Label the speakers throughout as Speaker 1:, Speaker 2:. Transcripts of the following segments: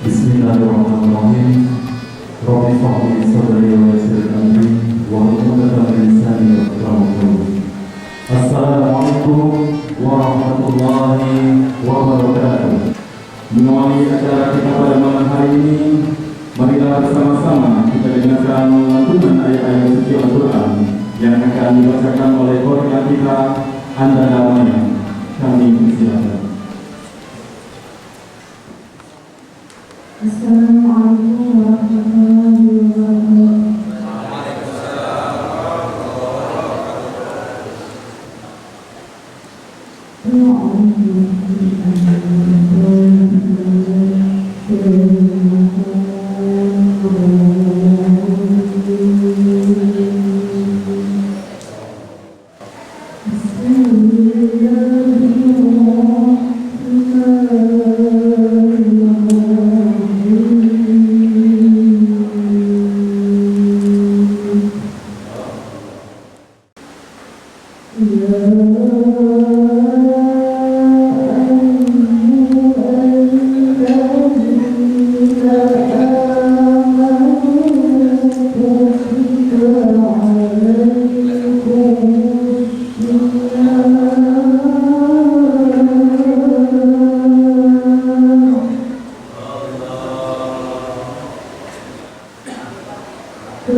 Speaker 1: Bismillahirrahmanirrahim. Rabbi shrah li sadri wa yassir li amri wahlul 'uqdatam min lisani yafqahu qawli. Assalamualaikum warahmatullahi wabarakatuh. Mengawali acara kita pada malam hari ini, marilah bersama-sama kita dengarkan lantunan ayat-ayat suci Al-Quran yang akan dibacakan oleh koordinator kita, Anda namanya. Kami persilakan.
Speaker 2: Assalamualaikum warahmatullahi wabarakatuh.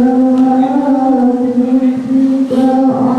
Speaker 3: فمن تطوع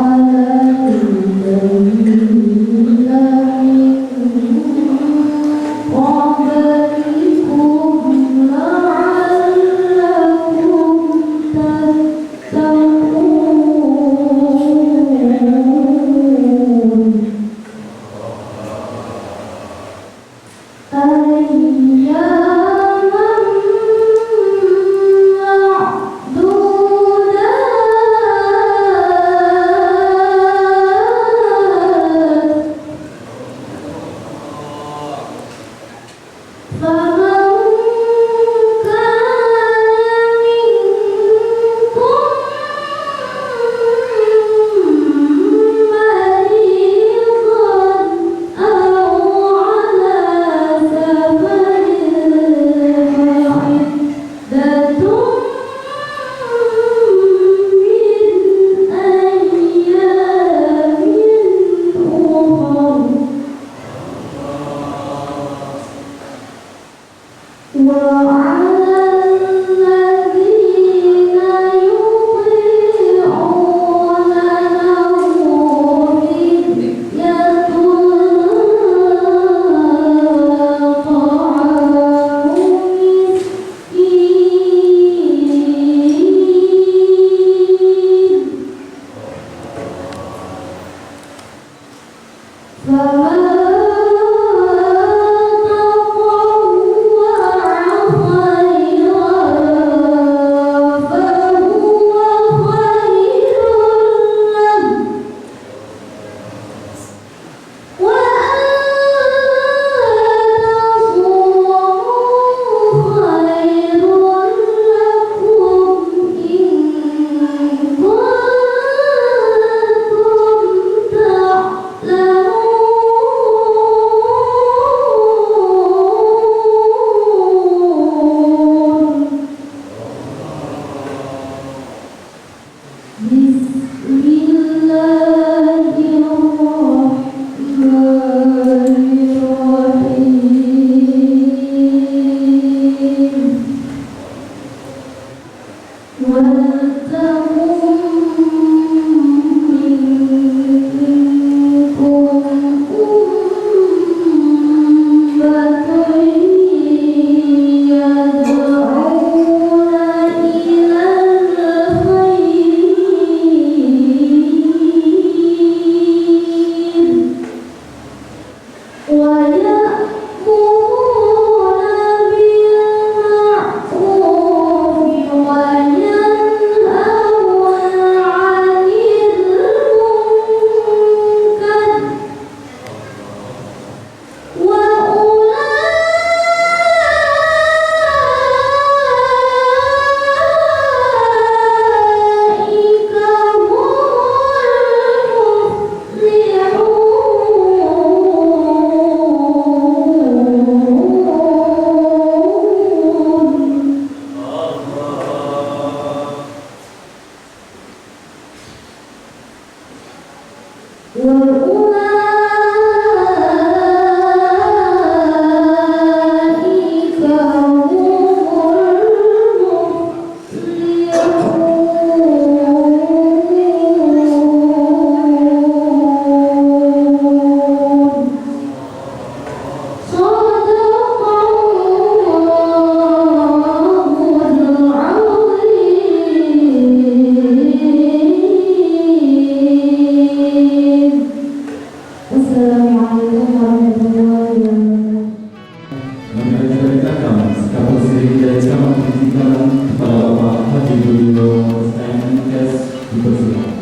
Speaker 1: dari Camat Pendidikan kepada Bapak Haji Budiono MKes dipersilakan.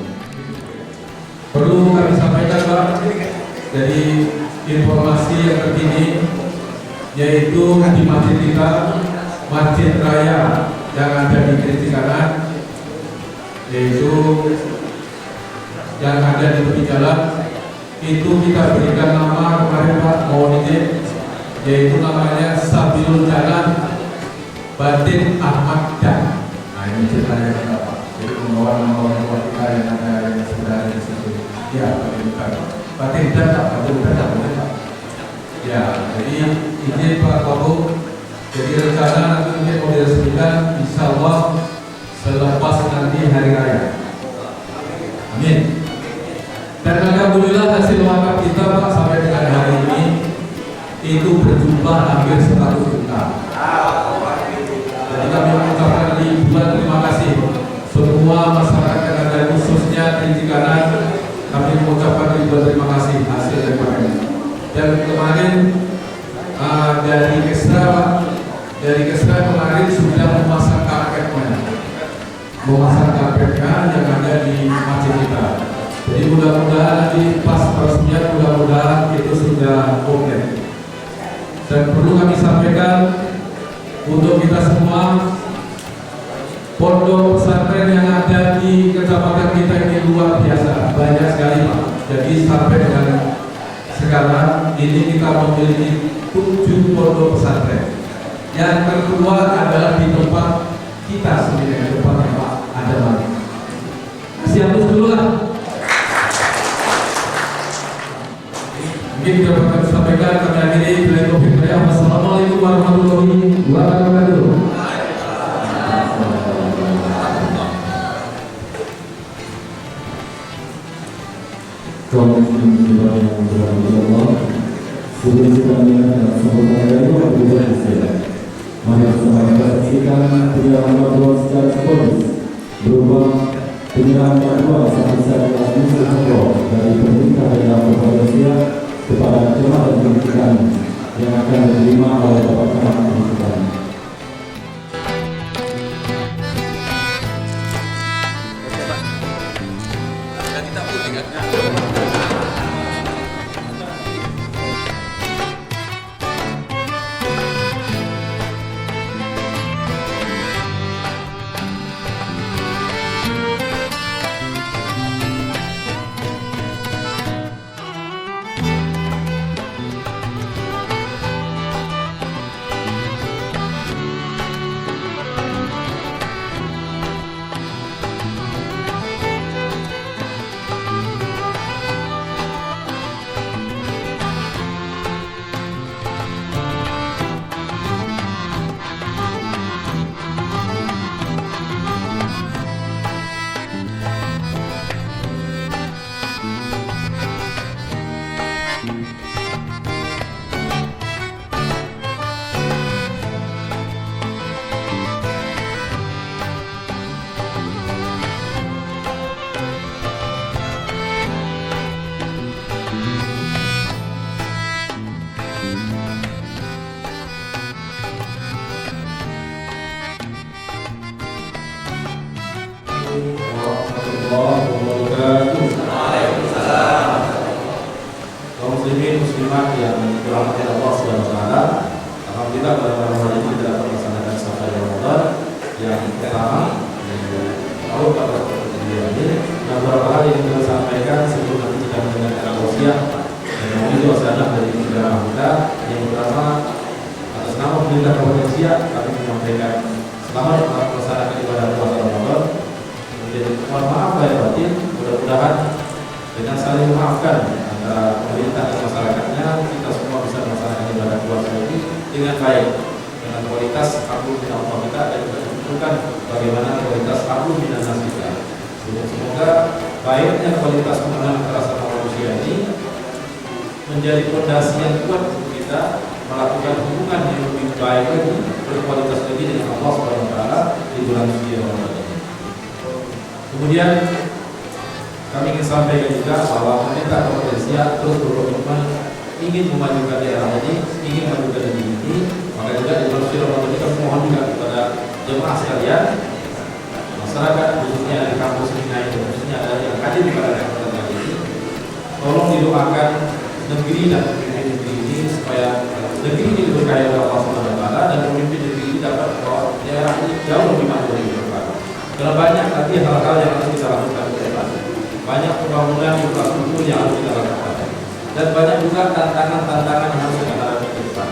Speaker 3: Perlu kami sampaikan Pak, dari informasi yang terkini, yaitu di masjid kita, Masjid Raya yang ada di Kiri Kanan, yaitu yang ada di tepi jalan, itu kita berikan nama kemarin Pak, mohon izin, yaitu namanya Sabilul Jalan Batin Ahmad Dan. Nah ini ceritanya kita Pak, jadi membawa nama orang kita yang ada yang sudah ada di situ. Ya, Batin Dan Pak, Batin Dan boleh Pak. Ya, jadi izin Pak Wabu, jadi rencana nanti mungkin mau diresmikan insya Allah selepas nanti hari raya. Amin. Dan alhamdulillah hasil wakaf kita Pak sampai dengan hari ini itu berjumlah hampir 100 juta. Jadi kami mengucapkan ribuan terima kasih semua masyarakat yang ada, khususnya Kiri Kanan. Kami mengucapkan ribuan terima kasih hasil daripada ini. Dan kemarin dari Kesra kemarin sudah memasang karpetnya yang ada di masjid kita. Jadi mudah-mudahan nanti pas peresmian mudah-mudahan itu sudah oke. Dan perlu kami sampaikan untuk kita semua, pondok pesantren yang ada di kecamatan kita ini luar biasa, banyak sekali Pak. Jadi sampai dengan sekarang ini kita memiliki 7 pondok pesantren. Yang tertua adalah di tempat kita sendiri, di tempat Pak ada lagi. Siap dulu lah. Mungkin dapat kami sampaikan, kami akhiri bila taufiq hidayah. Wassalamualaikum warahmatullahi wabarakatuh.
Speaker 1: Kaum muslimin yang dirahmati Allah, sebelum kita mendengarkan sambutan dari Bapak Presiden, mari bersama kita saksikan penyerahan bantuan secara simbolis berupa penyerahan bantuan sebesar 100 juta dari pemerintah daerah Provinsi kepada jemaah pendidikan yang akan diterima oleh Bapak Camat Pendidikan.
Speaker 3: Kaum muslimin muslimat yang dirahmati Allah Subhanahu wa taala, alhamdulillah pada malam hari ini kita dapat melaksanakan safar Ramadan yang pertama tahun 1441 ini. Dan beberapa hal yang kita sampaikan sebelum nanti kita mendengarkan tausiah dan itu suasana dari negara kita. Yang pertama, atas nama pemerintah Provinsi kami menyampaikan selamat melaksanakan ibadah puasa Ramadan. Kemudian mohon maaf lahir batin, mudah-mudahan dengan saling memaafkan antara pemerintah dan masyarakatnya, kita semua bisa melaksanakan ibadah puasa ini dengan baik, dengan kualitas abu min Allah kita, dan menentukan bagaimana kualitas abu min nas kita. Semoga baiknya kualitas hubungan antara sama manusia ini menjadi fondasi yang kuat untuk kita melakukan hubungan yang lebih baik lagi, berkualitas lagi dengan Allah Subhanahu wa taala di bulan suci Ramadan ini. Kemudian kami ingin sampaikan juga bahwa pemerintah Provinsi terus berkomitmen ingin memajukan daerah ini, ingin memajukan negeri ini. Maka juga di bulan suci Ramadan ini kami mohon juga kepada sekalian, masyarakat khususnya di kampus Minai, khususnya ada yang hadir di pada kesempatan kali ini, tolong didoakan negeri dan pemimpin negeri ini supaya negeri ini diberkahi oleh Allah Subhanahu wa taala dan pemimpin negeri ini dapat membawa daerah ini jauh lebih maju dari depan. Karena banyak lagi hal-hal yang harus kita lakukan ke depan. Banyak pembangunan infrastruktur yang harus kita lakukan. Dan banyak juga tantangan-tantangan yang harus kita hadapi ke depan.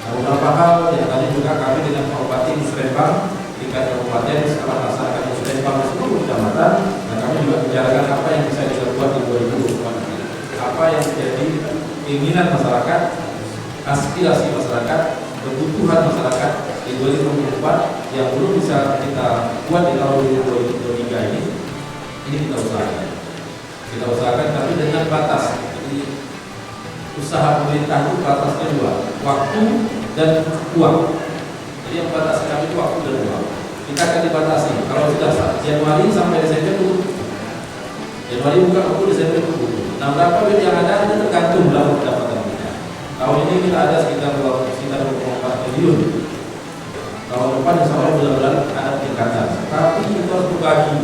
Speaker 3: Nah, beberapa hal yang tadi juga kami dengan Pak Bupati Musrembang tingkat kabupaten setelah melaksanakan Musrembang di seluruh kecamatan, dan kami juga bicarakan apa yang bisa kita buat di 2024 ini. Apa yang menjadi keinginan masyarakat, aspirasi masyarakat, kebutuhan masyarakat di 2024 yang belum bisa kita buat di tahun 2023 ini kita usahakan. Kita usahakan tapi dengan batas. Jadi usaha pemerintah itu batasnya dua, waktu dan uang. Jadi yang batas kami itu waktu dan uang. Kita akan dibatasi. Kalau sudah Januari sampai Desember tutup. Januari buka buku, Desember tutup. Nah, berapa duit yang ada itu tergantung dalam pendapatan kita. Tahun ini kita ada sekitar 24 triliun. Tahun depan insya Allah benar-benar ada peningkatan. Tapi itu harus berbagi.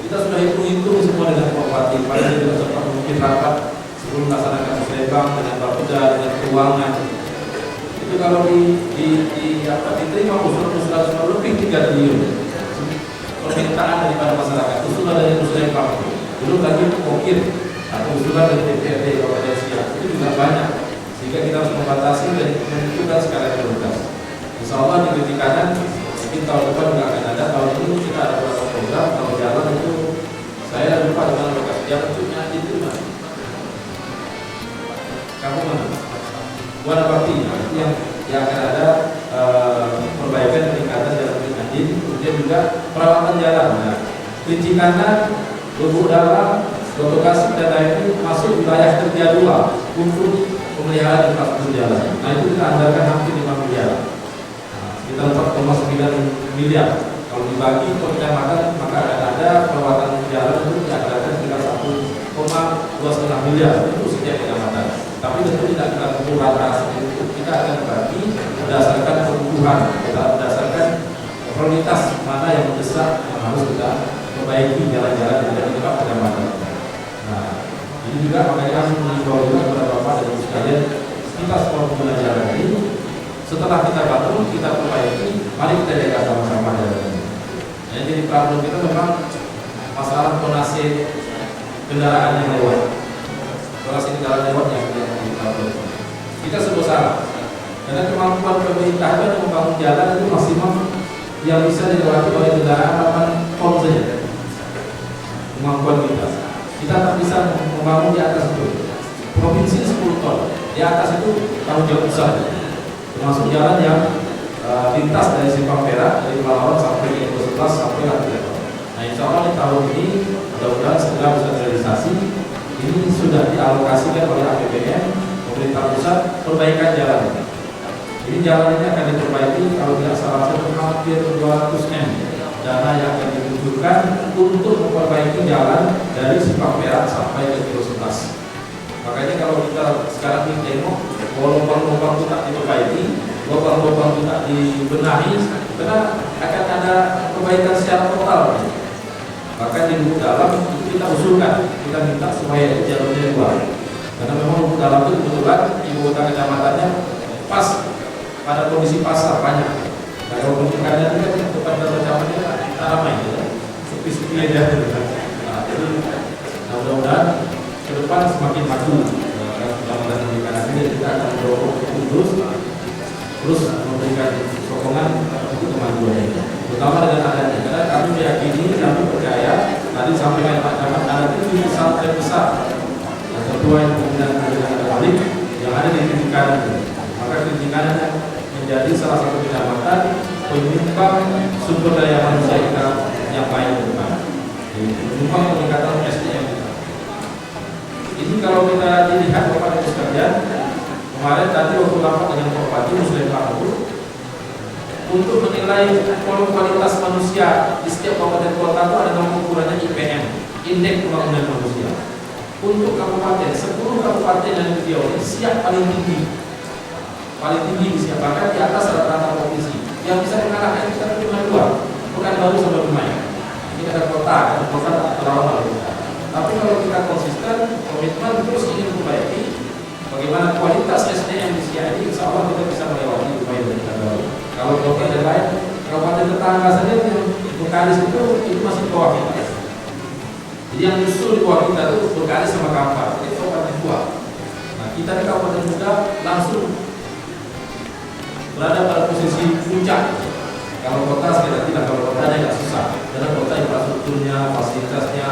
Speaker 3: Kita sudah hitung-hitung semua dengan Pak Bupati. Paling tidak sempat mungkin rapat sebelum melaksanakan Musrembang dengan Bapeda, dengan keuangan. Itu kalau diterima usulan lebih 3 triliun permintaan daripada masyarakat. Usulan dari Musrembang, belum lagi kokir atau usulan dari DPRD Kabupaten Siak, itu juga banyak. Sehingga kita harus membatasi dan menentukan skala prioritas. Insya Allah di titik kanan mungkin tahun depan juga akan ada. Tahun ini kita ada beberapa program. Kalau jalan itu saya lupa dengan lokasi jalan itu mana? Kamu mana? Buat apa itu yang akan ada perbaikan peningkatan jalan Adin, kemudian juga perawatan jalan. Nah, Rinci Kanan, Lubuk Dalam, lokasi dan lain-lain masuk wilayah kerja dua untuk pemeliharaan infrastruktur jalan. Nah, itu kita anggarkan hampir 5 miliar. Kita 4,9 miliar. Kalau dibagi per kecamatan maka akan ada perawatan jalan itu dianggarkan sekitar 1,2,5 miliar untuk setiap kecamatan. Tapi tentu tidak kita pukul rata. Kita akan bagi berdasarkan kebutuhan, berdasarkan prioritas mana yang mendesak yang harus kita perbaiki jalan-jalan yang ada di tempat kecamatan. Nah, ini juga makanya kami mengimbau juga kepada Bapak dan Ibu sekalian, kita semua pengguna jalan ini setelah kita bangun, kita perbaiki, mari kita jaga sama-sama jalan ini. Ya, jadi problem kita memang masalah tonase kendaraan yang lewat, tonase kendaraan lewat yang kita sebut salah. Karena kemampuan pemerintah itu membangun jalan itu maksimum yang bisa dilewati oleh kendaraan 8 ton saja. Kemampuan kita tak bisa membangun di atas itu. Provinsi 10 ton, di atas itu tanggung jawab besar. Termasuk jalan yang lintas dari Simpang Perak, dari Pelawan sampai ke 11 sampai ke Cilegon. Nah, insya Allah di tahun ini mudah-mudahan segera bisa terrealisasi. Ini sudah dialokasikan oleh APBN pemerintah pusat perbaikan jalan. Ini jalan ini akan diperbaiki kalau tidak salah satu hampir 200 M dana yang akan dibutuhkan untuk memperbaiki jalan dari Simpang Perak sampai ke Kilo 11. Makanya kalau kita sekarang ini tengok, lubang-lubang itu tak diperbaiki, lubang-lubang itu tak dibenahi, karena akan ada perbaikan secara total. Maka di Lubuk Dalam kita usulkan, kita minta supaya jalurnya dua. Karena memang Lubuk Dalam itu kebetulan ibu kota kecamatannya pas pada kondisi pasar banyak. Nah, kalau pendidikannya itu kan depan kecamatannya ramai, sepi-sepi aja. Nah, jadi mudah-mudahan ke depan semakin maju kecamatan pendidikan ini, kita akan mendorong terus memberikan sokongan untuk kemajuan ini, terutama dengan adanya. Karena kami meyakini, kami percaya tadi sampaikan Pak Camat ada TV besar yang kedua yang kemudian balik yang ada di titik kanan. Maka titik kanan menjadi salah satu kecamatan penyumbang sumber daya manusia kita yang baik ke depan, penyumbang peningkatan SDM kita. Ini kalau kita dilihat Bapak Ibu sekalian, kemarin tadi waktu rapat dengan Pak Bupati Musrembang itu untuk menilai kualitas manusia di setiap kabupaten kota itu ada nama ukurannya IPM, Indeks Pembangunan Manusia. Untuk kabupaten, 10 kabupaten yang di Riau ini siap paling tinggi disiapkan di atas rata-rata provinsi. Yang bisa mengalahkan kita cuma 2, baru sama lumayan. Ini ada kota tak terlalu. Tapi kalau kita konsisten, komitmen terus ingin memperbaiki, bagaimana kualitas SDM di CID, insya Allah kita bisa melewati lumayan dari kita baru. Kalau kota yang lain, kabupaten tetangga saja yang Bekalis itu masih bawah kita. Jadi yang justru di bawah kita itu Bekalis sama Kampar, itu kabupaten tua. Nah kita di kabupaten muda langsung berada pada posisi puncak. Kalau kota sekali tidak, kalau kotanya nggak susah, karena kota infrastrukturnya, fasilitasnya,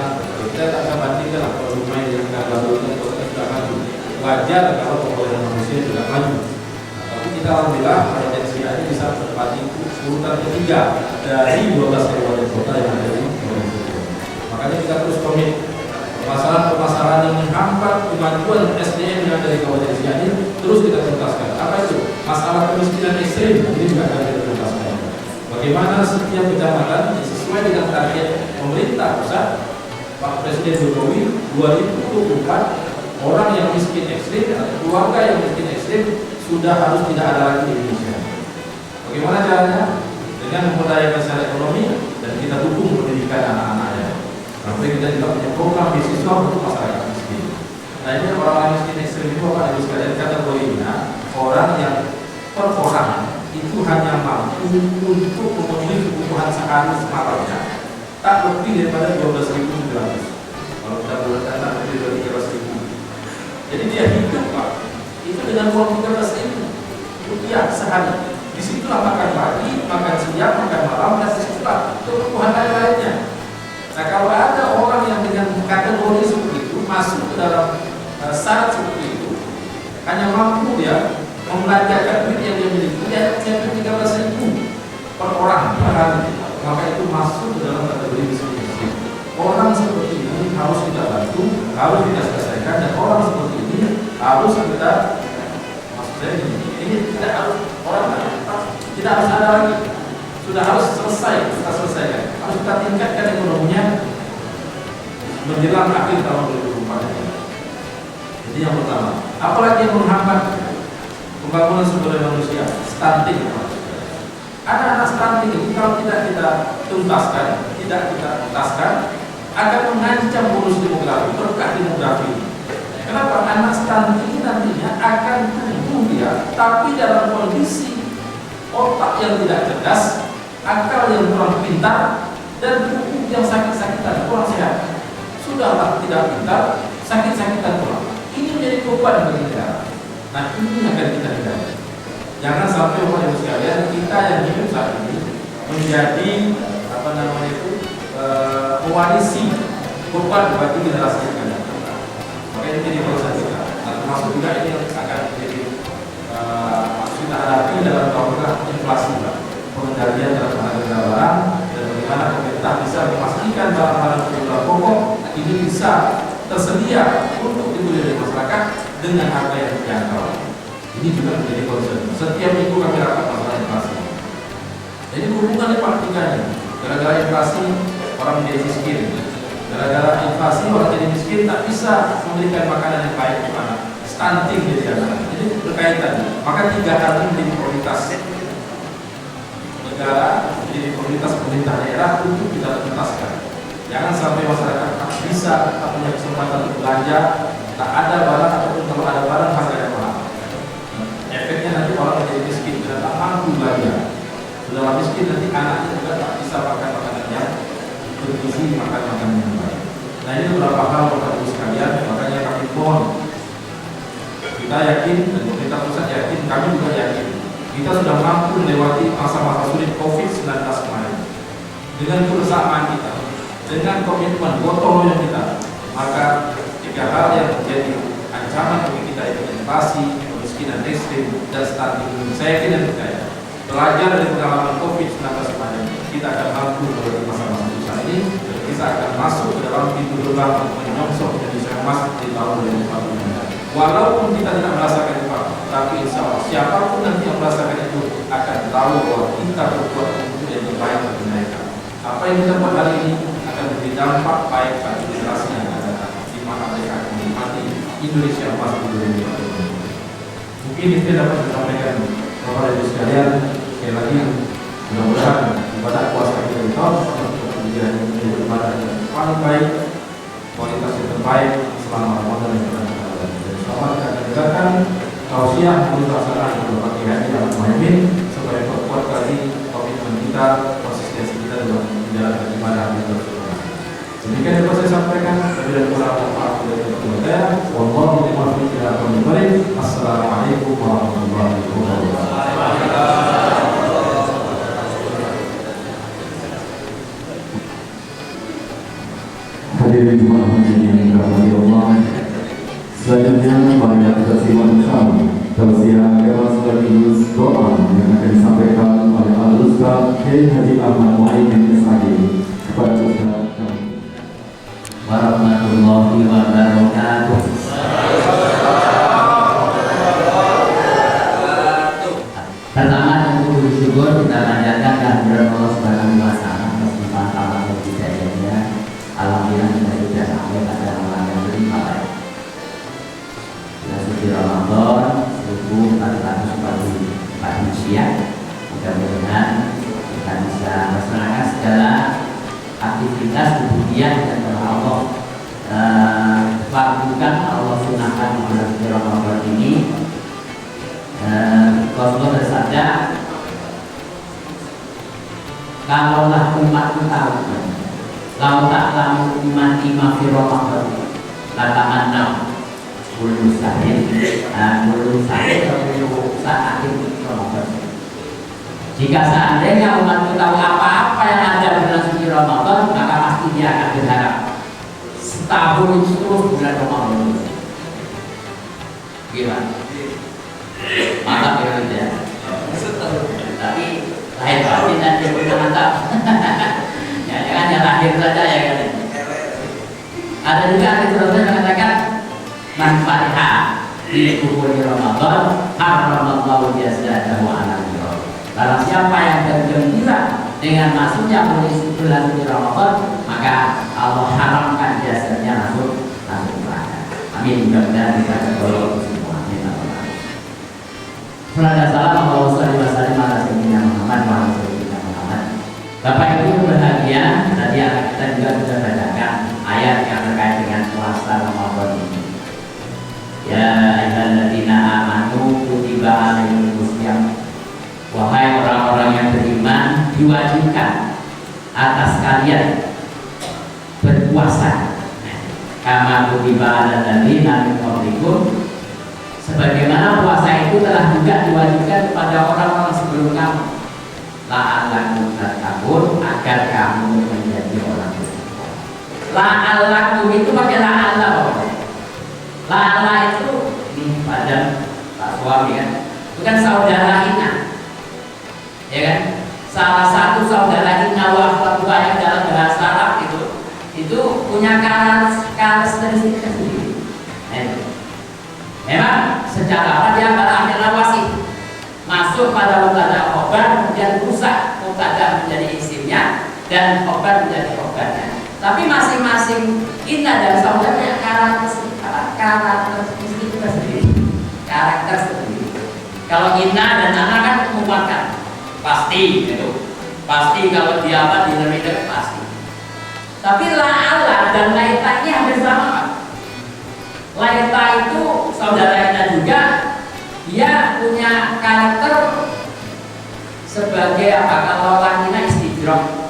Speaker 3: kita tak bisa bandingkan lah kalau lumayan dengan negara baru dan kota sudah maju. Wajar kalau pembangunan manusia tidak maju. Tapi kita alhamdulillah pada TNCA ini bisa menempati urutan ketiga dari 12 kabupaten kota yang ada di Indonesia. Makanya kita terus komit permasalahan yang menghambat kemajuan SDM yang ada di kabupaten ini terus kita tuntaskan. Apa itu? Masalah kemiskinan ekstrim ini juga akan kita tuntaskan. Bagaimana setiap kecamatan sesuai dengan target pemerintah pusat Pak Presiden Jokowi 2024 orang yang miskin ekstrim atau keluarga yang miskin ekstrim sudah harus tidak ada lagi di Indonesia. Bagaimana caranya? Dengan memperdayakan secara ekonomi dan kita dukung pendidikan anak-anaknya. Sampai kita juga punya program beasiswa untuk masyarakat miskin. Nah ini orang miskin ekstrim itu Bapak Ibu sekalian kategorinya orang yang per orang itu hanya mampu untuk memenuhi kebutuhan sehari semalamnya tak lebih daripada 12.700. Kalau kita bulatkan tak lebih dari 13.000. Jadi dia hidup Pak itu dengan uang 13.000 rupiah sehari. Disitulah makan pagi, makan siang, makan malam dan sesuatu kebutuhan lain-lainnya. Nah kalau ada orang yang dengan kategori seperti itu masuk ke dalam syarat seperti itu, hanya mampu dia membelanjakan duit yang dia miliki, dia punya 13.000 per orang per hari, maka itu masuk ke dalam kategori miskin. Orang seperti ini harus kita bantu, harus kita selesaikan, dan orang seperti ini harus kita, maksud saya ini tidak harus orang tidak harus ada lagi, sudah harus selesai, kita selesaikan, harus kita tingkatkan ekonominya menjelang akhir tahun 2024 ini. Jadi yang pertama, apalagi yang menghambat pembangunan sumber daya manusia, stunting. Ada anak stunting ini kalau tidak kita tuntaskan, akan mengancam bonus demografi, berkah demografi. Kenapa? Anak stunting ini nantinya akan tumbuh dia, tapi dalam kondisi otak yang tidak cerdas, akal yang kurang pintar, dan tubuh yang sakit-sakitan, kurang sehat. Sudahlah tidak pintar, sakit-sakitan kurang. Ini menjadi beban bagi negara. Nah ini akan kita hindari. Jangan sampai Bapak Ibu sekalian kita yang hidup saat ini menjadi mewarisi beban bagi generasi yang akan datang. Maka ini jadi concern kita. Nah termasuk juga ini yang akan menjadi kita hadapi dalam program inflasi, pengendalian dalam harga barang, dan bagaimana pemerintah bisa memastikan barang-barang kebutuhan pokok ini bisa tersedia untuk dibeli oleh masyarakat dengan harga yang terjangkau. Ini juga menjadi concern. Setiap minggu kami rapat masalah inflasi. Jadi hubungannya Pak tiga ini. Gara-gara inflasi orang menjadi miskin. Gara-gara inflasi orang jadi miskin tak bisa memberikan makanan yang baik untuk anak. Stunting jadi anak. Jadi berkaitan. Maka tiga hal ini menjadi prioritas negara, menjadi prioritas pemerintah daerah untuk kita tuntaskan. Jangan sampai masyarakat tak bisa, tak punya kesempatan untuk belanja, tak ada barang ataupun kalau ada barang harganya mahal. Efeknya nanti orang menjadi miskin, dan tak mampu belanja. Sudah miskin nanti anaknya juga tak bisa makan makanan yang bergizi, makan makanan yang baik. Nah ini beberapa hal Bapak Ibu sekalian, makanya kami mohon. Kita yakin dan pemerintah pusat yakin, kami juga yakin. Kita sudah mampu melewati masa-masa sulit COVID-19 kemarin. Dengan kebersamaan kita, dengan komitmen gotong royong kita, maka tiga hal yang menjadi ancaman bagi kita yaitu inflasi, kemiskinan ekstrim, dan stunting. Saya yakin dan percaya belajar dari pengalaman COVID-19 kemarin, kita akan mampu melewati masa-masa susah ini, dan kita akan masuk ke dalam pintu gerbang menyongsong Indonesia emas di tahun 2045. Walaupun kita tidak merasakan itu, tapi insya Allah siapapun nanti yang merasakan itu akan tahu bahwa kita berbuat untuk yang terbaik bagi mereka. Apa yang kita buat hari ini akan memberi dampak baik bagi generasi yang akan datang, di mana mereka akan menikmati Indonesia emas di 2045. Mungkin itu dapat disampaikan Bapak Ibu sekalian. Sekali lagi mudah-mudahan ibadah puasa kita
Speaker 1: Masjid Haji Ahmad Muhaimin SAG kepada Ustaz kami.
Speaker 4: Warahmatullahi wabarakatuh. Pertama tentu bersyukur kita panjatkan kehadiran Allah Subhanahu wa taala atas limpahan dan hidayahnya. Alhamdulillah kita sudah sampai pada malam yang kelima. Bulan suci Ramadan 1444 Hijriah. Mudah-mudahan kita bisa melaksanakan segala aktivitas kemudian dan Allah lakukan Allah sunahkan di bulan suci Ramadan ini. Rasulullah bersabda, kalaulah umatku tahu, lau ta'lamu ummati ma fi Ramadan, latamanna kullu sahid kullu sa'atin Ramadan. Jika seandainya umatku tahu apa-apa yang ada di bulan suci Ramadan, maka pasti dia akan berharap setahun itu terus bulan Ramadan. Gimana? Mantap ya gitu ya. Tapi lahir batin dan dia punya mantap. Ya jangan yang lahir saja ya kan. Ada juga hadis Rasul yang mengatakan manfaatha di kubur Ramadan haramallahu jazaahu ala al-nar. Barang siapa yang bergembira dengan masuknya bulan suci Ramadan, maka Allah haramkan jasanya masuk neraka. Amin. Mudah-mudahan kita tertolong semua. Sallallahu alaihi wasallam Muhammad. Bapak Ibu berbahagia, tadi kita juga sudah bacakan ayat yang terkait dengan puasa Ramadan ini. Ya ayyuhalladzina amanu kutiba alaikumus syiyam. Wahai orang-orang yang beriman, diwajibkan atas kalian berpuasa. Kama kutiba alal ladzina min qablikum, sebagaimana puasa itu telah juga diwajibkan kepada orang-orang sebelum kamu. La'allakum tattaqun, agar kamu menjadi orang bertakwa. La'allakum itu pakai la'alla. La'alla itu ini pada Pak suami kan, itu kan saudara Ina, ya kan? Salah satu saudara Ina wa akhwatuha yang dalam bahasa Arab itu punya karakteristik tersendiri. Memang secara apa dia pada akhirnya wasit masuk pada mubtada khobar, kemudian rusak mubtada menjadi isimnya dan khobar menjadi khobarnya. Tapi masing-masing inna dan saudaranya karakteristik tersendiri. Kalau inna dan ana kan menguatkan pasti itu pasti, kalau dia apa dinamika pasti. Tapi la'ala dan laita ini hampir sama. Laita itu saudara kita juga, dia punya karakter sebagai apa? Kalau lakinya istidrak,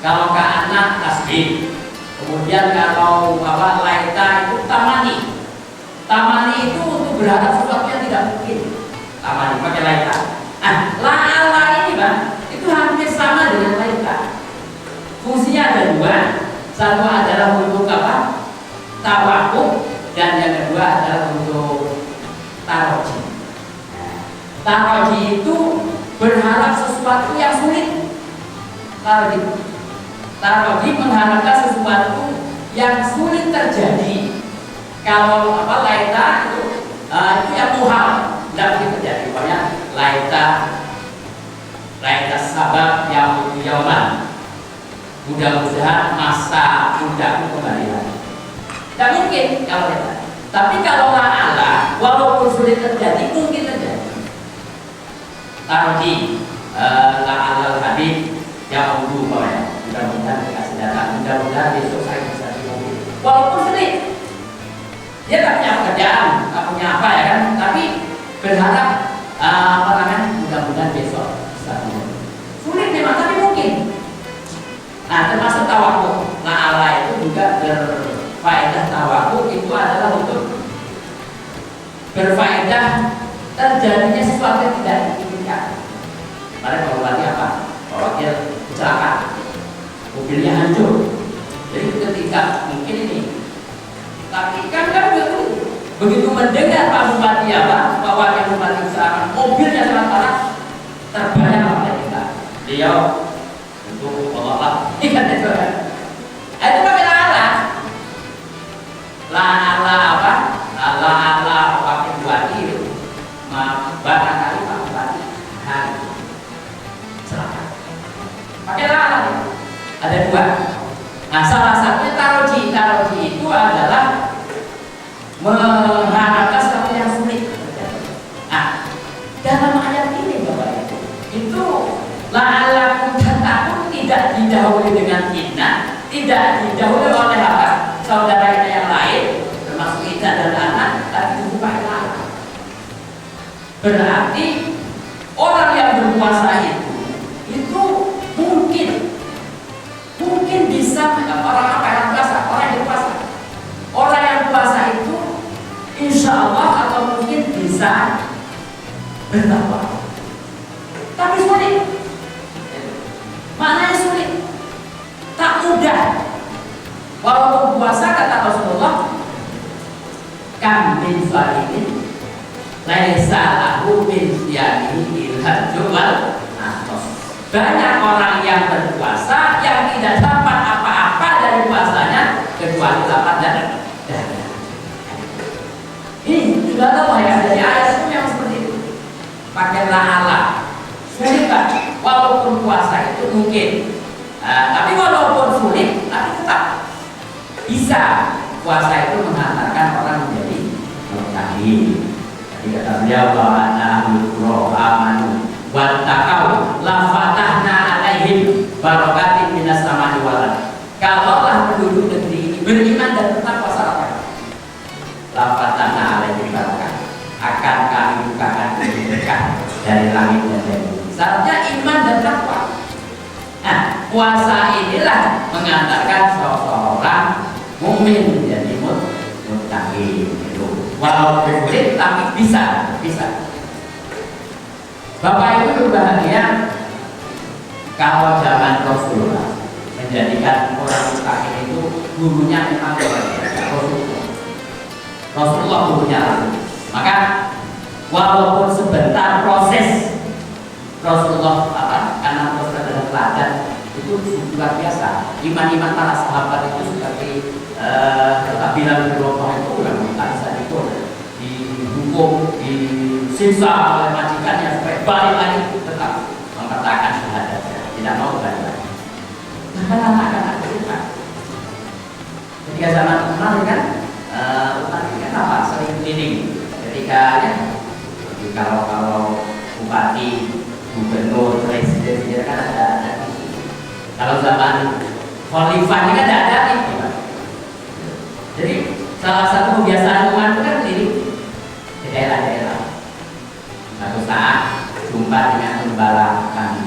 Speaker 4: kalau ke anak tasbih, kemudian kalau apa laita itu tamani. Tamani itu untuk berharap sesuatu yang tidak mungkin. Tamani pakai laita. La'ala ini bang, itu hampir sama dengan laita. Fungsinya ada dua. Satu adalah untuk apa? Tawakuf. Dan yang kedua adalah untuk taroji. Taroji itu berharap sesuatu yang sulit. Taroji mengharapkan sesuatu yang sulit terjadi. Kalau apa laita itu yang muhal, tidak mungkin terjadi. Pokoknya laita sabab yang yaman. Mudah-mudahan masa mudaku kembali lagi. Tidak mungkin kalau kita. Tapi kalau la'ala, walaupun sulit terjadi, mungkin terjadi. Taroji la'ala al-habib yang ulu ya. Mudah-mudahan dikasih datang. Mudah-mudahan besok saya bisa di mobil. Walaupun sulit, dia tak punya pekerjaan, tak punya apa ya kan. Tapi berharap apa namanya? Mudah-mudahan besok bisa di mobil. Sulit memang, tapi mungkin. Nah, termasuk tawakuf. La'ala itu juga faedah tawakuf itu adalah untuk berfaedah terjadinya sesuatu yang tidak diinginkan. Kemarin kalau tadi apa? Kalau dia kecelakaan, mobilnya hancur. Jadi ketika mungkin ini, tapi kan begitu mendengar Pak Bupati apa, Pak Wakil Bupati usahakan mobilnya sangat parah, terbayang apa kita. Dia itu Allah ikan itu kan. Itu pakai lala. Lala apa? Lala pakai dua itu. Barangkali Pak Bupati hari celaka. Pakai lala ya. Ada dua. Nah, salah satunya taroji. Taroji itu adalah mengharapkan sesuatu yang sulit. Nah, dalam ayat ini Bapak Ibu, itu la'alakum tattaqun tidak didahului dengan inna, tidak didahului oleh apa? Saudara kita yang lain, termasuk kita dan anak, tapi itu pakai lala. Berarti orang yang berpuasa itu mungkin bisa orang apa yang puasa, orang yang puasa. Orang yang puasa itu insya Allah atau mungkin bisa bertakwa. Tapi sulit. Maknanya sulit. Tak mudah. Walaupun puasa kata Rasulullah, kam min salimin laisa lahu min siyamihi ilhad wal atos. Banyak orang yang berpuasa yang tidak dapat apa-apa dari puasanya kecuali lapar dan dada. Ini juga tahu ya, dari ayat itu yang seperti itu. Pakai la'ala. Sulit Pak. Walaupun puasa itu mungkin, tapi walaupun sulit, tapi tetap bisa. Puasa itu menghantarkan orang menjadi mutakin. Jadi kata beliau bahwa ahlul qura amanu wattaqau la fatahna alaihim barakatin minas samai wal ardh. Kalaulah penduduk negeri ini beriman dan tetap puasa Ramadan, la fatahna alaihim barakat, akan kami bukakan pintu berkah dari langit dan dari bumi. Syaratnya iman dan takwa. Nah, puasa inilah mengantarkan seorang mukmin menjadi muttaqin itu. Walaupun sulit tapi bisa. Bapak Ibu berbahagia kalau zaman Rasulullah menjadikan orang muttaqin itu gurunya memang Rasulullah gurunya langsung. Maka walaupun sebentar proses Rasulullah karena Rasulullah adalah teladan itu luar biasa. Iman para sahabat itu seperti Bilal bin Rabah itu yang tadi itu dihukum, disiksa oleh majikannya supaya balik lagi tetap mengatakan syahadat, tidak mau balik lagi. Maka anak-anak kita ketika zaman Umar kan Umar ini kan apa sering keliling ketika ya kalau bupati, gubernur, presiden kan ada. Kalau zaman khalifah ini kan tidak ada itu. Jadi salah satu kebiasaan Umar itu kan keliling di daerah-daerah. Suatu saat jumpa dengan pengembala kami.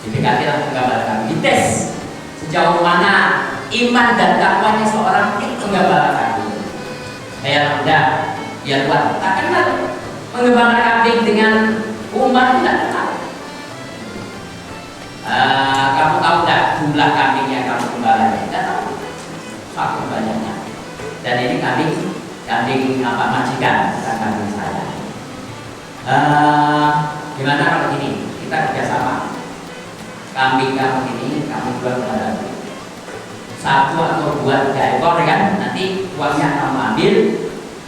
Speaker 4: Didekatilah pengembala kami. Dites sejauh mana iman dan takwanya seorang pengembala kambing. Saya rendah, ya Tuhan. Tak kenal pengembala kambing dengan Umar tidak kenal. Kamu tahu tidak jumlah kambing yang kamu gembala? Tidak tahu. Satu banyaknya. Dan ini kambing apa majikan, bukan kambing saya. Gimana kalau gini? Kita kerjasama. Kambing kamu ini kamu jual kepada aku. 1 atau 2, 3 ekor kan? Nanti uangnya kamu ambil,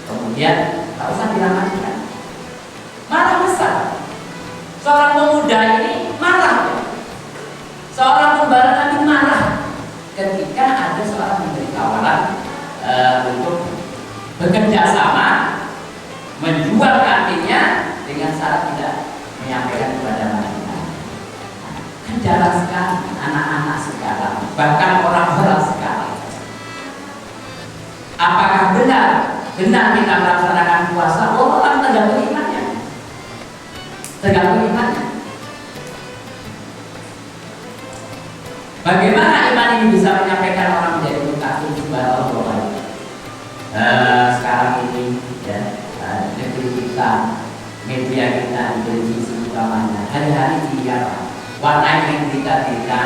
Speaker 4: kemudian tak usah bilang majikan. Marah besar. Seorang pemuda ini marah. Seorang pembala kambing marah ketika ada seorang memberi tawaran untuk bekerja sama menjual kambingnya dengan syarat tidak menyampaikan kepada majikan. Kan jarang sekali anak-anak sekarang, bahkan orang-orang sekarang. Apakah benar kita melaksanakan puasa? Oh, orang tergantung imannya. Tergantung imannya. Bagaimana iman ini bisa menyampaikan orang menjadi muttaqin kepada Allah? Sekarang ini ya, negeri kita, media kita di televisi utamanya hari-hari dia warnai berita-berita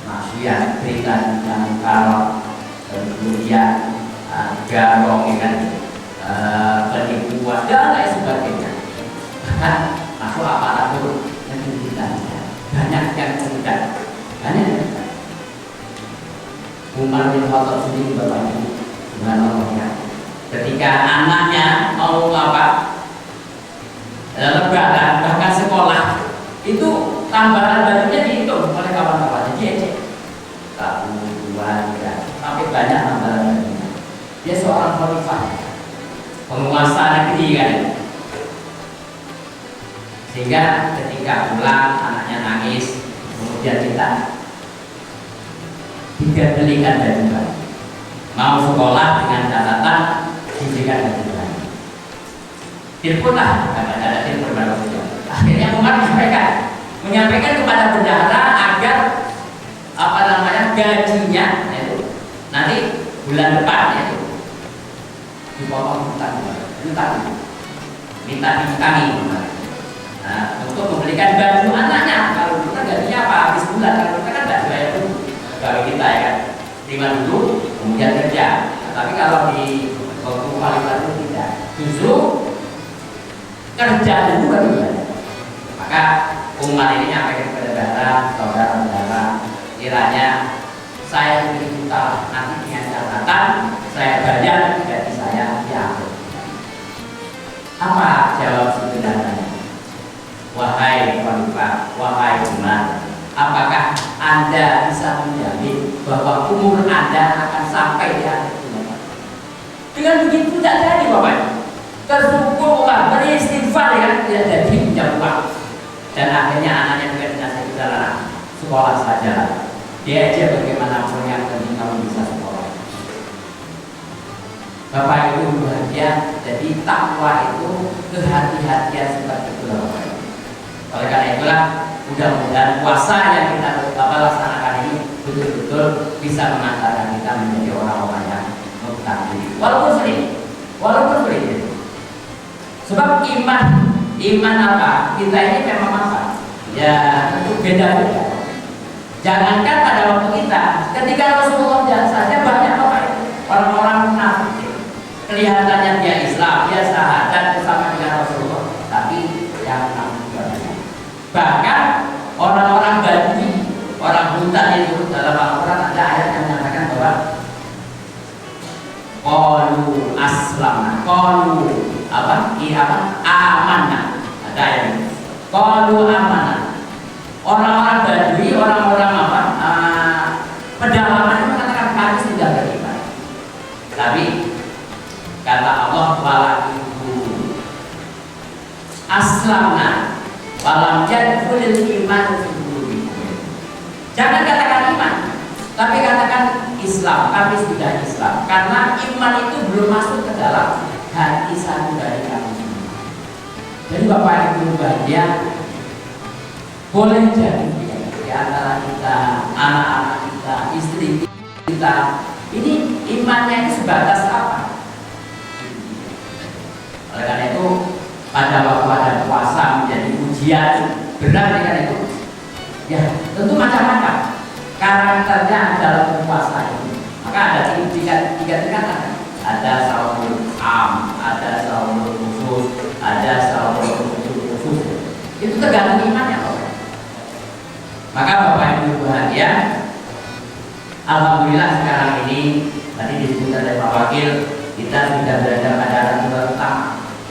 Speaker 4: maksiat, berita tentang karok, kemudian garong, kan, penipuan dan lain sebagainya. Bahkan masuk aparatur negeri kita banyak yang mengundang Umar bin Khattab sendiri Bapak Ibu, subhanallah ya. Ketika anaknya mau apa? Lebaran bahkan sekolah itu tambahan bajunya dihitung oleh kawan-kawannya, dia satu, dua, tiga, sampai banyak tambahan bajunya. Dia seorang khalifah, penguasa negeri kan. Sehingga ketika pulang anaknya nangis, kemudian kita belikan baju baru. Mau sekolah dengan catatan diberikan baju baru. Teleponlah, ada telepon baru. Akhirnya Umar menyampaikan kepada bendahara agar apa namanya gajinya itu nanti bulan depan itu dipotong minta ditangi. Nah, untuk membelikan baju anaknya. Kalau kita gajinya apa habis bulan, kalau kita kan tidak bayar dulu bagi kita ya kan, terima dulu kemudian kerja. Nah, tapi kalau di waktu kualitas itu tidak, justru kerja dulu baru bayar. Maka Umar ini nyampaikan kepada saudara-saudara, kiranya saya beri utang nanti dengan catatan saya bayar gaji saya diatur. Apa jawab sebenarnya? Wahai khalifah, wahai Umar, apakah Anda bisa menjamin bahwa umur Anda akan sampai di akhir zaman? Dengan begitu tidak jadi Bapak. Tersyukur Umar beristighfar ya, tidak jadi pinjam uang. Dan akhirnya anaknya juga dinasihati udahlah sekolah saja. Dia aja bagaimanapun yang penting kamu bisa sekolah. Bapak Ibu bahagia, jadi takwa itu kehati-hatian seperti itu Bapak. Oleh karena itulah mudah-mudahan puasa yang kita laksanakan ini betul-betul bisa mengantarkan kita menjadi orang-orang yang muttaqin. Walaupun sulit. Sebab iman apa? Kita ini memang apa? Ya tentu beda-beda. Jangankan pada waktu kita, ketika Rasulullah saja banyak orang-orang munafik. Kelihatannya dia Islam, dia syahadat bersama dengan Rasulullah, tapi yang bahkan orang-orang Badui, orang buta itu dalam Al-Quran ada ayat yang mengatakan bahwa qalu aslamna, qalu amanna, ada ayat ini. Qalu amanna. Orang-orang Badui, orang-orang pedalaman itu mengatakan kami sudah beriman. Tapi kata Allah wala itu aslamna walam yadkhulul iman fi qulubikum. Jangan katakan iman, tapi katakan Islam. Kami sudah Islam. Karena iman itu belum masuk ke dalam hati sanubari kami. Jadi Bapak Ibu bahagia, boleh jadi di antara kita, anak-anak kita, istri kita, ini imannya itu sebatas apa? Oleh karena itu pada waktu ada puasa menjadi ujian berat dengan itu, ya tentu macam-macam karakternya dalam puasa ini. Maka ada tiga tingkatan. Ada saumul am, ada saumul khusus, ada saumul khusus. Itu tergantung imannya Bapak. Maka Bapak Ibu bahagia, alhamdulillah sekarang ini tadi disebutkan oleh Pak Wakil, kita sudah berada pada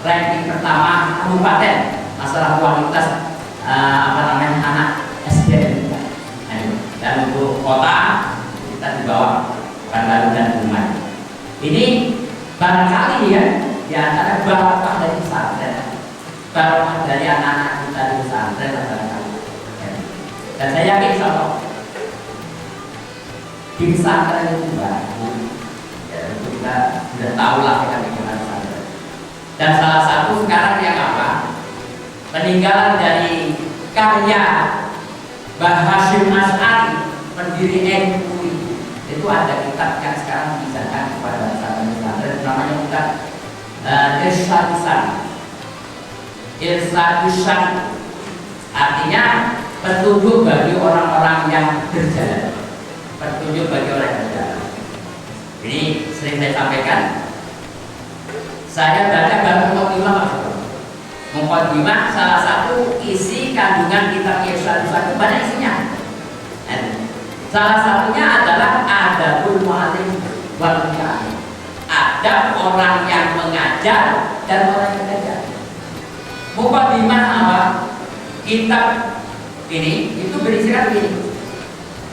Speaker 4: ranking pertama kabupaten masalah kualitas anak SD. Dan untuk kota kita di bawah Pekanbaru dan Bumen. Ini barangkali ya di antara barokah dari pesantren, barokah dari anak-anak kita di pesantren barangkali. Dan saya yakin insya di pesantren itu bagus. Ya, kita sudah tahu lah bagaimana pesantren. Dan salah satu sekarang yang apa? Peninggalan dari karya Mbah Hasyim Asy'ari, pendiri NU, itu ada kitab yang sekarang dibacakan kepada pesantren, namanya kitab Irsadusan, artinya petunjuk bagi orang-orang yang berjalan, petunjuk bagi orang yang berjalan. Ini sering saya sampaikan. Saya baca baru Muqaddimah, salah satu isi kandungan kitab Irsadusan itu banyak isinya. Salah satunya adalah adabul mu'allim wal muta'allim. Adab orang yang mengajar dan orang yang belajar. Muqaddimah apa? Kitab ini itu berisikan begini.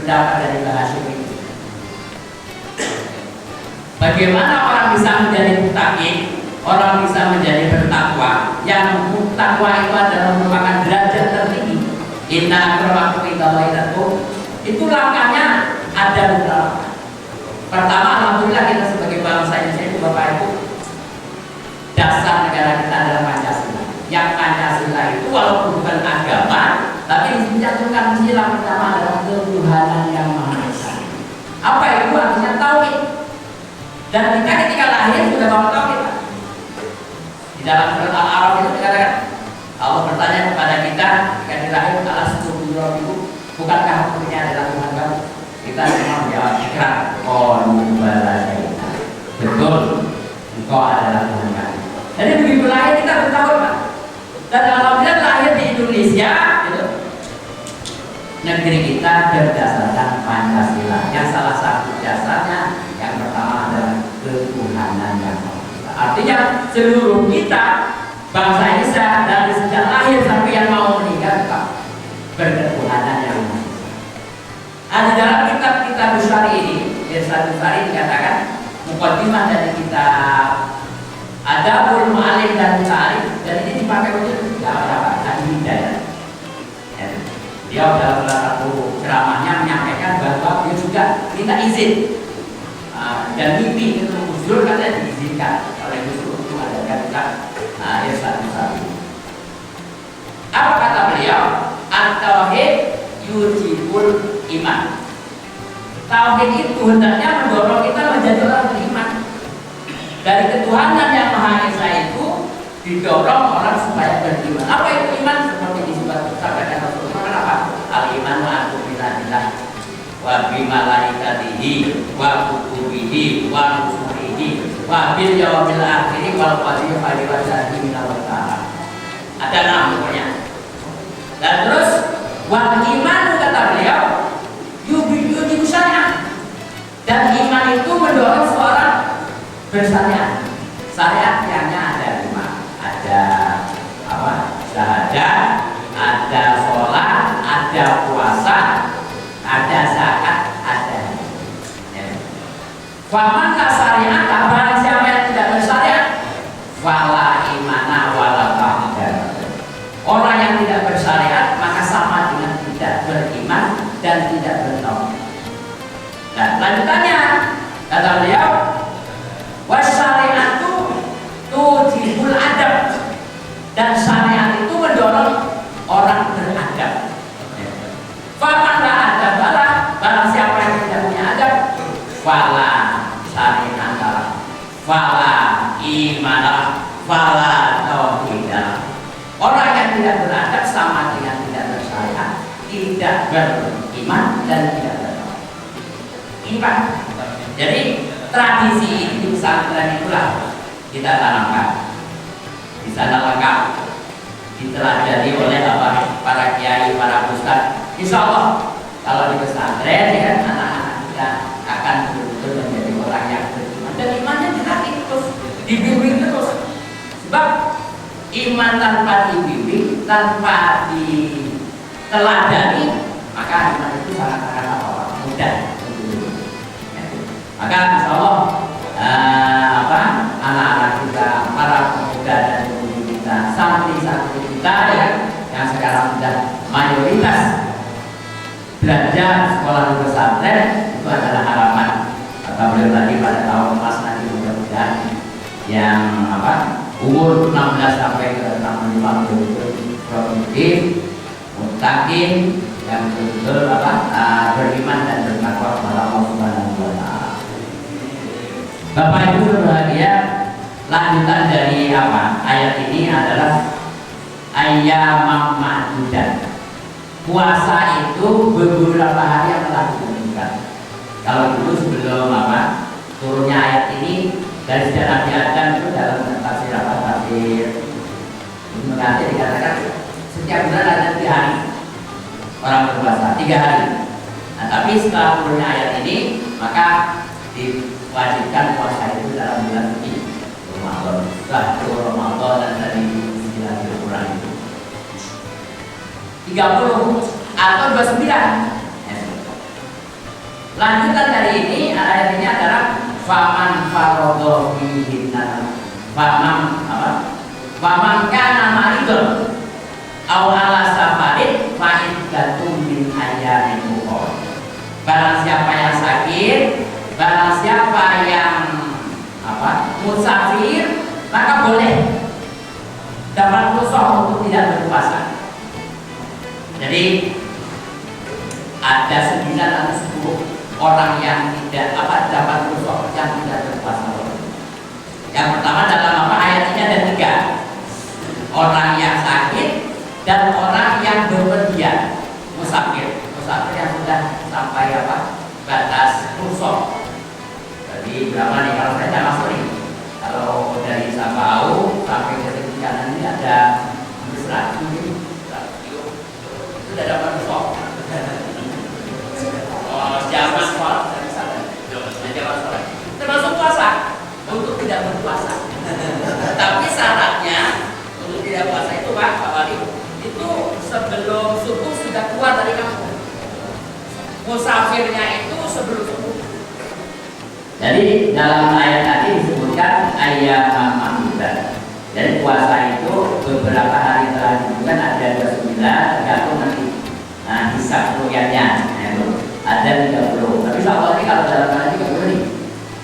Speaker 4: Pendapat dari Mbah Hashim ini. Bagaimana orang bisa menjadi muttaqin, orang bisa menjadi bertakwa? Yang takwa itu adalah merupakan derajat tertinggi. Inna akramakum indallahi atqakum. Itu langkahnya ada beberapa. Pertama, alhamdulillah kita sebagai bangsa Indonesia itu Bapak Ibu, dasar negara kita adalah Pancasila. Yang Pancasila itu walaupun bukan agama, tapi dicantumkan sila pertama adalah ketuhanan yang Maha Esa. Apa itu artinya? Tauhid. Dan kita ketika lahir sudah bawa tauhid. Di dalam surat Al-A'raf itu dikatakan Allah bertanya kepada kita ketika dilahir, alastu birabbikum, bukankah aku ini adalah Tuhan kamu? Kita semua menjawab ikrar, qalu bala syahidna. Betul, engkau adalah Tuhan kami. Jadi begitu lahir kita bertauhid, Pak. Dan alhamdulillah lahir di Indonesia, gitu. Negeri kita berdasarkan Pancasila. Yang salah satu dasarnya yang pertama adalah ketuhanan yang Maha Esa. Artinya seluruh kita bangsa Indonesia dari sejak lahir sampai yang mau meninggal berketuhanan yang Maha Esa. Di dalam kitab Bukhari ini, Irsyad Bukhari dikatakan muqaddimah dari kitab Adabul Mu'allim dan Muta'allim, dan ini dipakai untuk apa? Hidayah. Dia dalam salah satu ceramahnya menyampaikan bahwa dia juga minta izin dan mimpi itu Gus katanya diizinkan oleh Gus untuk mengadakan kitab Irsyad Bukhari. Apa kata beliau? At-tauhid yujibul iman. Tauhid itu hendaknya mendorong kita menjadi orang beriman. Dari ketuhanan yang Maha Esa itu didorong orang supaya beriman. Apa itu iman? Seperti disebutkan Rasulullah. Kenapa? Al-iman wa billah wa bi malaikatihi wa kutubihi wa rusulihi wa bil yaumil akhir wal qadri wa sa'ati min Allah. Ada 6 pokoknya. Dan terus wal iman kata beliau yujibu syariat. Dan iman itu mendorong seorang bersyariat. Syariat yang ada 5. Ada apa? Syahadat, ada sholat, ada puasa, ada zakat, ada haji. Faman la syariat, barang siapa yang tidak bersyariat, fala imana wala taqdir. Orang yang tidak bersyariat maka sama dengan tidak beriman dan tidak bertauhid. Dan lanjutannya kata beliau, wasyariatu tujibul adab. Dan syariat itu mendorong orang beradab. Faman la adab balah, barang siapa yang tidak punya adab, fala syariat, fala imanah, fala tauhidah. Orang yang tidak beradab sama dengan tidak bersyariat, tidak beriman dan tidak bertauhid. Ini Pak. Jadi tradisi ini di pesantren itulah kita tanamkan. Di sana lengkap ditelajari oleh para kiai, para ustaz. Insya Allah kalau di pesantren ya anak-anak kita akan betul-betul menjadi orang yang beriman dan imannya dilatih terus, dibimbing terus. Sebab iman tanpa dibimbing, tanpa diteladani, maka iman itu sangat-sangat mudah. Maka insya Allah anak-anak kita, para pemuda dan pemudi kita, santri-santri kita ya, yang sekarang sudah mayoritas belajar sekolah di pesantren, itu adalah harapan kata beliau tadi pada tahun emas nanti mudah-mudahan yang umur 16 sampai ke 65 betul produktif, muttaqin, yang betul beriman dan bertakwa kepada Allah Subhanahu wa taala. Bapak Ibu berbahagia, lanjutan dari ayat ini adalah ayyamam ma'dudat. Puasa itu beberapa hari yang telah ditentukan. Kalau dulu sebelum turunnya ayat ini, dari sejak Nabi Adam itu dalam tafsir tafsir Mu'tazilah dikatakan setiap bulan ada 3 hari orang berpuasa, 3 hari. Nah, tapi setelah turunnya ayat ini, maka diwajibkan puasa itu dalam bulan ini Ramadan. Satu Ramadan dan dari 9 bulan itu 30 atau 29. Lanjutan dari ini, ayat ini adalah faman farodho fihinna faman kana maridun aw ala safarin fa iddatum min ayyamin ukhra. Barang siapa yang sakit, barang siapa yang musafir, maka boleh dapat rukhsah untuk tidak berpuasa. Jadi ada 9 atau 10 orang yang tidak dapat rukhsah yang tidak berpuasa. Yang pertama dalam ayat ini ada 3. Orang yang sakit dan orang yang bepergian, musafir yang sudah sampai batas rukhsah. Jadi berapa nih kalau saya masuk nih? Kalau dari Sabau sampai ke sisi kanan ini ada 100 kilo. Itu sudah dapat rukhsah. Zaman sholat dari sana, zaman sholat termasuk puasa untuk tidak berpuasa. Tapi syaratnya untuk tidak puasa itu Pak Wali, itu sebelum subuh sudah keluar dari kampung. Musafirnya itu sebelum subuh. Jadi dalam ayat tadi disebutkan ayyam ma'dudat. Jadi puasa itu beberapa hari telah disebutkan ada 29, tergantung nanti hisab rukyatnya. Ada 30, tapi tahun ini kalau dalam hal 30 nih,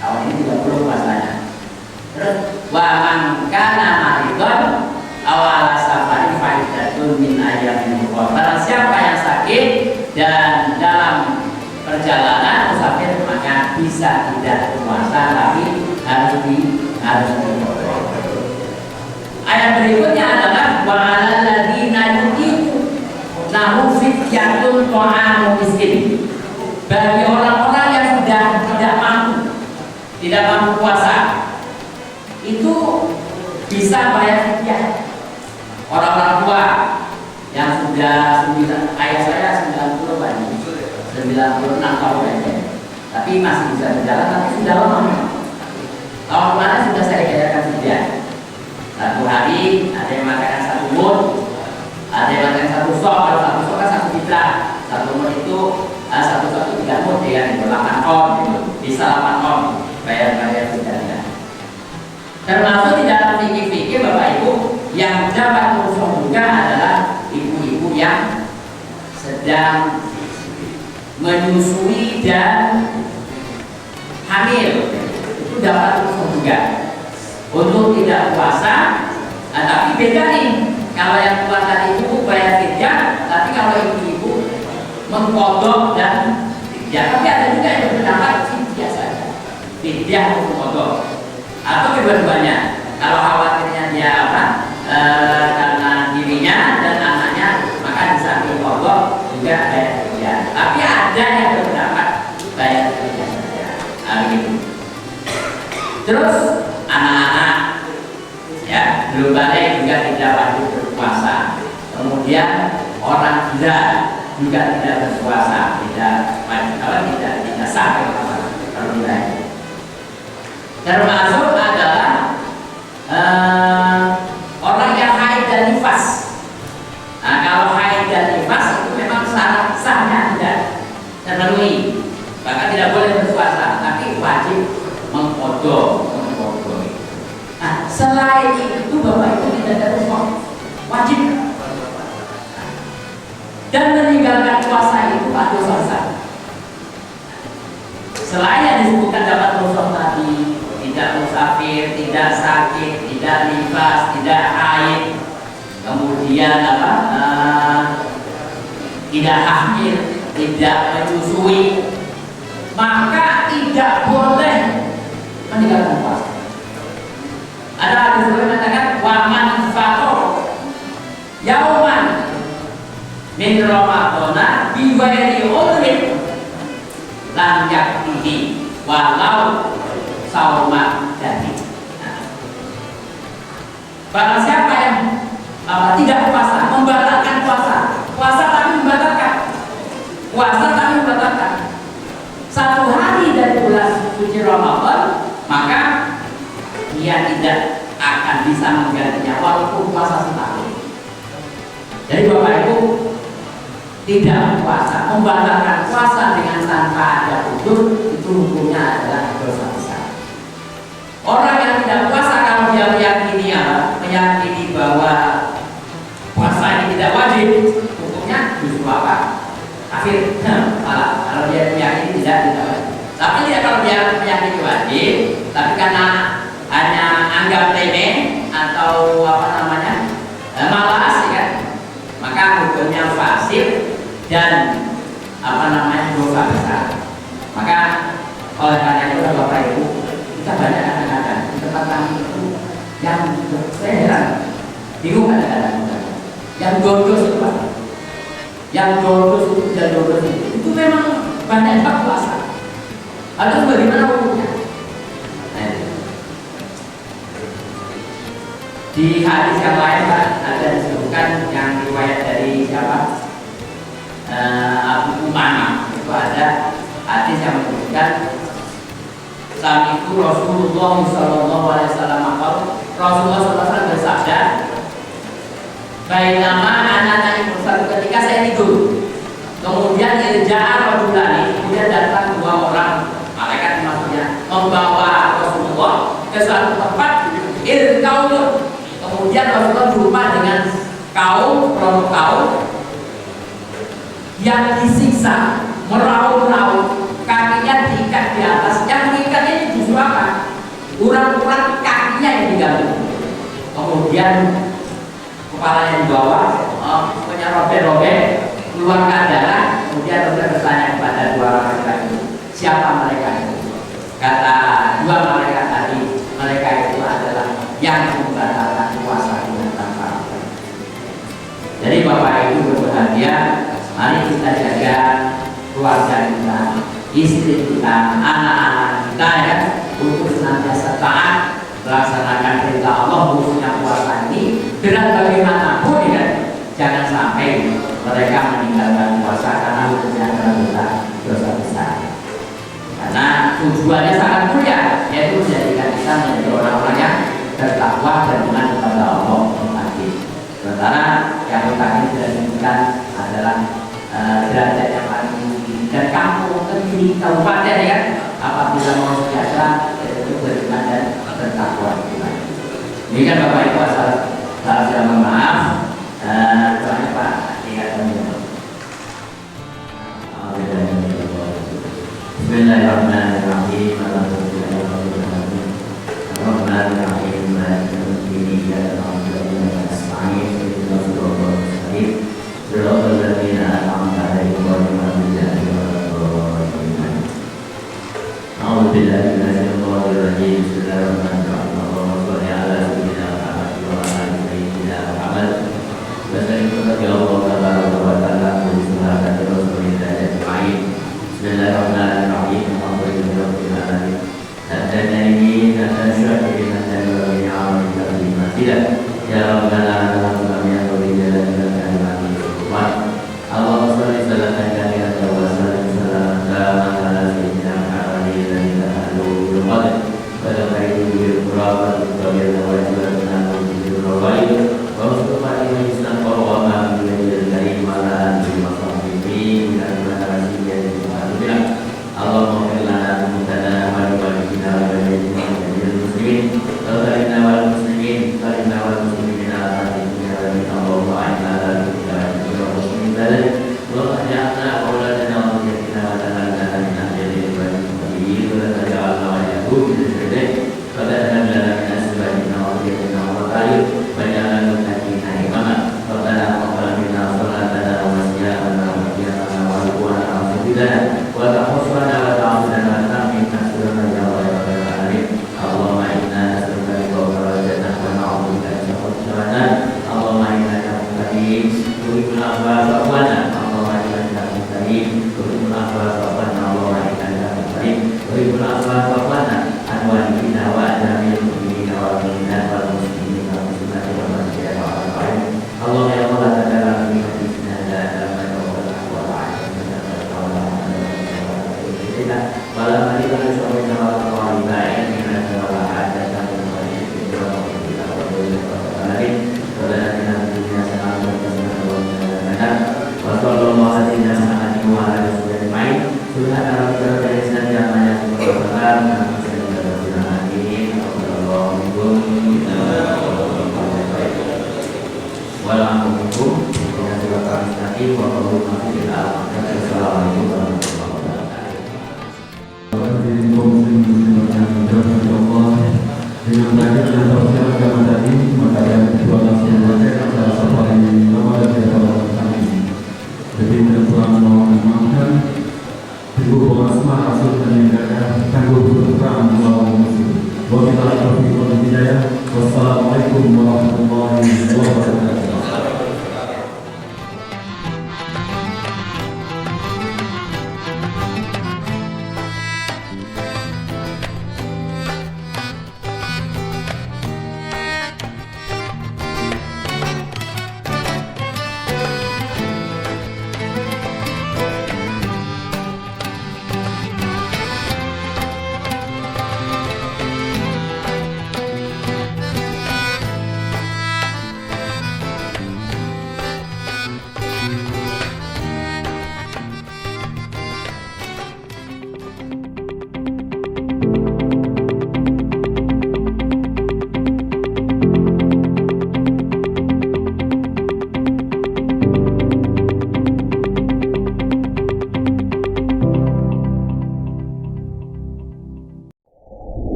Speaker 4: tahun ini 30 puasanya. Terus wa man kana maridun aw ala safarin fa iddatun min ayyamin ukhra. Barang siapa yang sakit dan dalam perjalanan musafir, maka bisa tidak berpuasa, tapi harus dipotong. Ayat berikutnya adalah wa 'alal ladzina yuqimu lahum fidyatun ta'amu miskin. Bagi orang-orang yang sudah tidak mampu puasa, itu bisa bayar fidyah. Orang-orang tua yang sudah ayah saya 90 banyak, 96 tahun aja, tapi masih bisa berjalan, tapi sudah lama. Tahun kemarin sudah saya bayarkan fidyah. 1 hari ada yang makan 1 mud, ada yang makan 1 sok. Kalau 1 sok kan 1 fitrah, 1 mud itu 1 3 mud ya, 8 on gitu. Bisa 8 on bayar fidyahnya. Termasuk di dalam fikih Bapak Ibu yang dapat rukhsah juga adalah ibu-ibu yang sedang menyusui dan hamil, itu dapat rukhsah juga untuk tidak puasa. Tapi beda nih, kalau yang keluar tadi ibu bayar fidyah, tapi kalau ibu-ibu mengkodok dan fidyah. Tapi ada juga yang berpendapat fidyah saja, fidyah untuk kodok atau kedua-duanya. Kalau khawatirnya dia karena dirinya dan anaknya, maka bisa dikodok juga bayar fidyah. Tapi ada yang berpendapat bayar fidyah saja. Begitu. Terus anak-anak ya belum balik juga tidak wajib berpuasa. Kemudian orang gila juga tidak berpuasa, tidak wajib, tidak sah kalau tidak. Termasuk adalah orang yang haid dan nifas. Nah, kalau haid dan nifas itu memang sahnya tidak terpenuhi, bahkan tidak boleh berpuasa, tapi wajib mengkodok. Nah, selain itu Bapak Ibu tidak ada rukhsah, wajib. Dan meninggalkan puasa itu dosa besar. Selain yang disebutkan dapat rukhsah tadi, tidak musafir, tidak sakit, tidak nifas, tidak haid, kemudian tidak hamil, tidak menyusui, maka tidak boleh meninggalkan puasa. Ada hadis yang mengatakan waman fator yauman min ramadhana bi ghairi udhrin lam yaktihi walau sauma jadi. Barang siapa yang tidak puasa, membatalkan puasa, puasa tapi membatalkan, suci Ramadan, maka dia tidak akan bisa menggantinya walaupun puasa setahun. Jadi Bapak Ibu, tidak puasa, membatalkan puasa dengan tanpa ada uzur, itu hukumnya adalah dosa besar. Orang yang tidak puasa kalau dia meyakini meyakini bahwa puasa ini tidak wajib, hukumnya justru apa? Kafir. Malah kalau dia meyakini tidak wajib. Tapi dia kalau dia meyakini wajib, tapi karena hanya anggap remeh atau malas, ya, maka hukumnya fasik dan dosa besar. Maka oleh karena itu Bapak Ibu, kita banyak kadang-kadang di tempat kami itu yang saya heran, bingung kadang-kadang yang dodos itu Pak, yang dodos itu memang banyak yang puasa. Lalu bagaimana hukumnya? Di hadis yang lain Pak, ada disebutkan yang riwayat dari siapa? Abu Umamah. Itu ada hadis yang menyebutkan sami'tu Rasulullah sallallahu alaihi wasallam Rasulullah SAW bersabda, bainama ana suatu ketika saya tidur, kemudian irja'a rajulani, kemudian datang dua orang malaikat, maksudnya membawa Rasulullah ke suatu tempat irkaun. Kemudian Rasulullah berjumpa dengan kelompok kaum yang disiksa, meraung-raung, kakinya diikat di atas. Yang mengikatnya ini justru apa? Urang-urang kakinya yang diganggu. Kemudian kepalanya di bawah, punya robek-robek, keluarkan darah. Kemudian Rasulullah bertanya kepada dua orang laki-laki, siapa mereka itu? Kata dua malaikat tadi, mereka itu adalah yang membatalkan puasa dengan tanpa. Jadi Bapak Ibu berbahagia, mari kita jaga keluarga kita, istri kita, anak-anak kita, ya, untuk senantiasa taat melaksanakan perintah Allah khususnya puasa ini. Dengan bagaimanapun, ya, jangan sampai mereka meninggalkan puasa karena hukumnya adalah dosa besar. Karena tujuannya sangat mulia, yaitu menjadikan kita menjadi orang-orang yang bertakwa dan iman kepada Allah. Sementara yang utama sudah disebutkan adalah derajat yang paling tinggi dan kampung negeri kabupaten, ya, apabila mau sejahtera itu beriman dan bertakwa. Ini kan Bapak Ibu asal saya mohon maaf, doanya Pak Bismillahirrahmanirrahim. Assalamualaikum warahmatullahi wabarakatuh.
Speaker 1: Hadirin kaum muslimin yang dirahmati Allah, dengan belajar dan tafsir agama tadi, maka yang kedua langsung belajar acara safari Ramadan di tahun kami. Jadi dan kurang memaafkan, ibu pengasmah rasul dan meninggalkan tangguh berperang melawan musuh. Wabillahi taufiq wal hidayah. Wassalamualaikum warahmatullahi wabarakatuh.